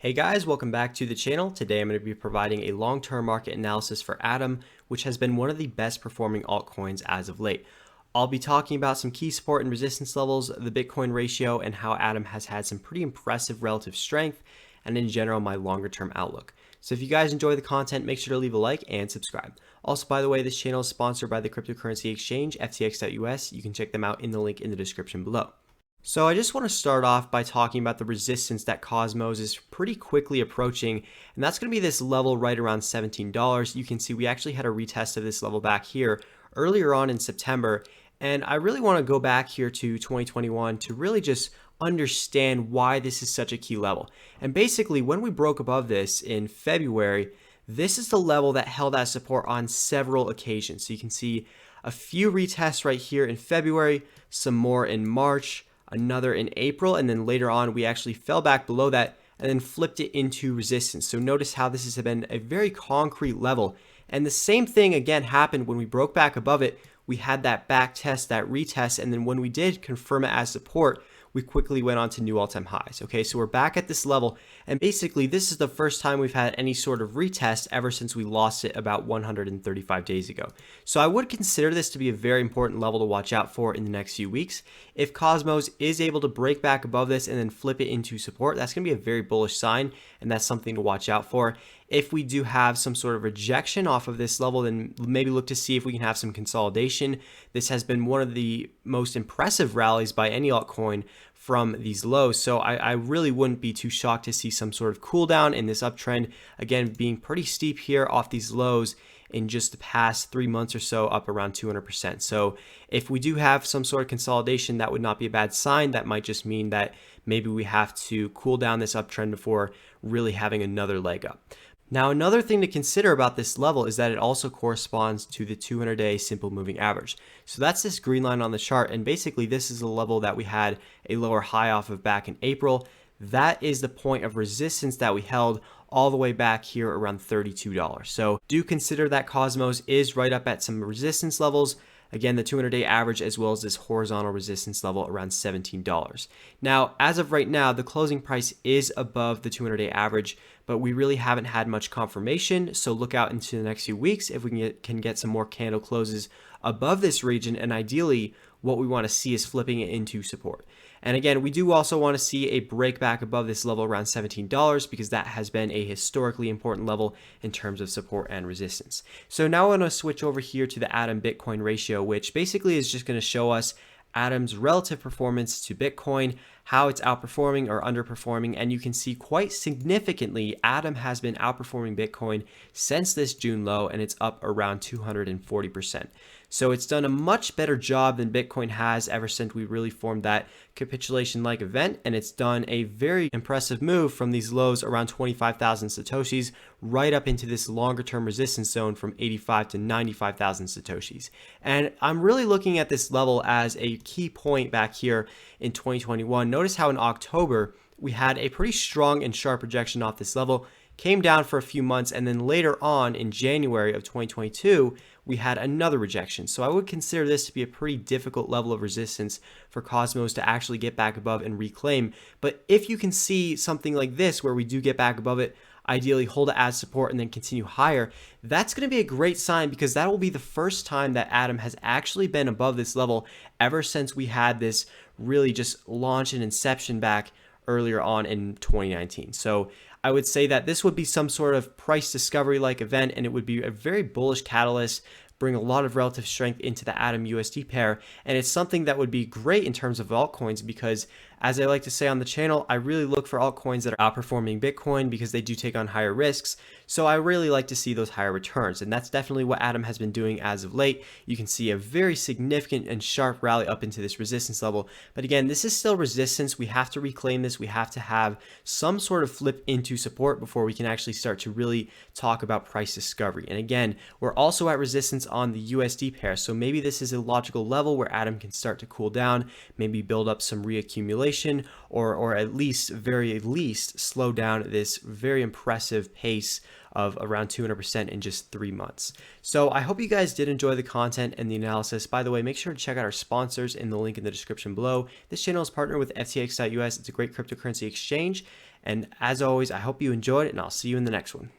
Hey guys, welcome back to the channel. Today I'm going to be providing a long-term market analysis for Atom, which has been one of the best performing altcoins as of late. I'll be talking about some key support and resistance levels, the Bitcoin ratio, and how Atom has had some pretty impressive relative strength, and in general, my longer term outlook. So if you guys enjoy the content, make sure to leave a like and subscribe. Also, by the way, this channel is sponsored by the cryptocurrency exchange, ftx.us. You can check them out in the link in the description below. So I just want to start off by talking about the resistance that Cosmos is pretty quickly approaching, and that's going to be this level right around $17. You can see we actually had a retest of this level back here earlier on in September, and I really want to go back here to 2021 to really just understand why this is such a key level. And basically, when we broke above this in February, this is the level that held as support on several occasions. So you can see a few retests right here in February, some more in March, another in April, and then later on we actually fell back below that and then flipped it into resistance. So notice how this has been a very concrete level. And the same thing again happened when we broke back above it. We had that back test, that retest, and then when we did confirm it as support, we quickly went on to new all-time highs. Okay, so we're back at this level, and basically this is the first time we've had any sort of retest ever since we lost it about 135 days ago. So I would consider this to be a very important level to watch out for in the next few weeks. If Cosmos is able to break back above this and then flip it into support, that's going to be a very bullish sign, and that's something to watch out for. If we do have some sort of rejection off of this level, then maybe look to see if we can have some consolidation. This has been one of the most impressive rallies by any altcoin from these lows. So I really wouldn't be too shocked to see some sort of cool down in this uptrend. Again, being pretty steep here off these lows in just the past 3 months or so, up around 200%. So if we do have some sort of consolidation, that would not be a bad sign. That might just mean that maybe we have to cool down this uptrend before really having another leg up. Now, another thing to consider about this level is that it also corresponds to the 200-day simple moving average. So that's this green line on the chart, and basically this is the level that we had a lower high off of back in April. That is the point of resistance that we held all the way back here around $32. So do consider that Cosmos is right up at some resistance levels. Again, the 200-day average, as well as this horizontal resistance level around $17. Now, as of right now, the closing price is above the 200-day average, but we really haven't had much confirmation. So look out into the next few weeks if we can get some more candle closes above this region. And ideally, what we want to see is flipping it into support. And again, we do also want to see a break back above this level around $17 because that has been a historically important level in terms of support and resistance. So now I want to switch over here to the Atom Bitcoin ratio, which basically is just going to show us Atom's relative performance to Bitcoin, how it's outperforming or underperforming, and you can see quite significantly Atom has been outperforming Bitcoin since this June low, and it's up around 240%. So it's done a much better job than Bitcoin has ever since we really formed that capitulation-like event, and it's done a very impressive move from these lows around 25,000 satoshis right up into this longer-term resistance zone from 85 to 95,000 satoshis. And I'm really looking at this level as a key point back here in 2021. Notice how in October we had a pretty strong and sharp rejection off this level, came down for a few months, and then later on in January of 2022, we had another rejection. So I would consider this to be a pretty difficult level of resistance for Cosmos to actually get back above and reclaim. But if you can see something like this where we do get back above it, ideally hold it as support and then continue higher, that's going to be a great sign because that will be the first time that Atom has actually been above this level ever since we had this really just launch and inception back earlier on in 2019. So I would say that this would be some sort of price discovery like event, and it would be a very bullish catalyst, bring a lot of relative strength into the Atom USD pair. And it's something that would be great in terms of altcoins because, as I like to say on the channel, I really look for altcoins that are outperforming Bitcoin because they do take on higher risks. So I really like to see those higher returns. And that's definitely what Atom has been doing as of late. You can see a very significant and sharp rally up into this resistance level. But again, this is still resistance. We have to reclaim this. We have to have some sort of flip into support before we can actually start to really talk about price discovery. And again, we're also at resistance on the USD pair. So maybe this is a logical level where Atom can start to cool down, maybe build up some reaccumulation, or at least, very least, slow down this very impressive pace of around 200% in just 3 months. So I hope you guys did enjoy the content and the analysis. By the way, make sure to check out our sponsors in the link in the description below. This channel is partnered with ftx.us. It's a great cryptocurrency exchange. And as always, I hope you enjoyed it, and I'll see you in the next one.